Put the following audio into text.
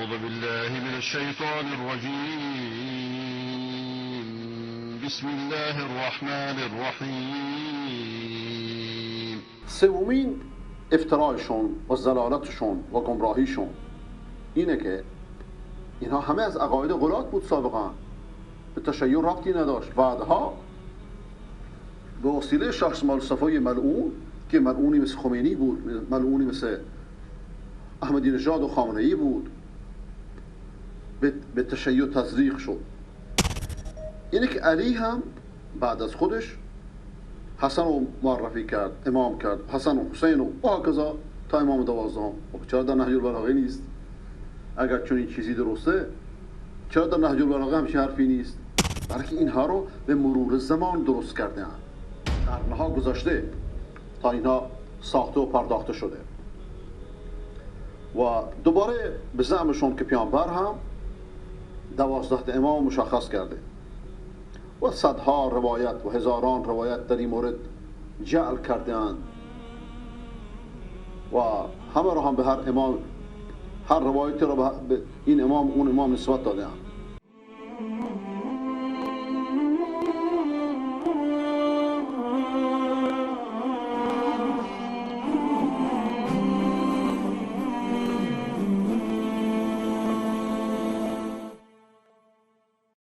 أعوذ بالله من الشيطان الرجيم. بسم الله الرحمن الرحیم. سومین افترایشون و ضلالتشون و گمراهیشون اینه که اینها همه از عقاید غلات بود سابقا، به تشیع ربطی نداشت. بعدها به وسیله شاه اسماعیل صفوی ملعون که ملعونی مثل خمینی بود، ملعونی مثل احمدی نژاد و خامنه‌ای بود، به تشیع تزریق شد. اینه که علی هم بعد از خودش حسن رو معرفی کرد، امام کرد، حسن و حسین و هاکذا تا امام 12. چرا در نهج البلاغه نیست؟ اگر چون این چیزی درسته چرا در نهج البلاغه همچین حرفی نیست؟ بلکه اینها رو به مرور زمان درست کرده هم، قرنها گذشته تا اینها ساخته و پرداخته شده. و دوباره به زعمشون که پیامبر هم 12 امام مشخص کرده و صدها روایت و هزاران روایت در این مورد جعل کردند و همه رو هم به هر امام، هر روایتی رو به این امام اون امام نسبت دادند.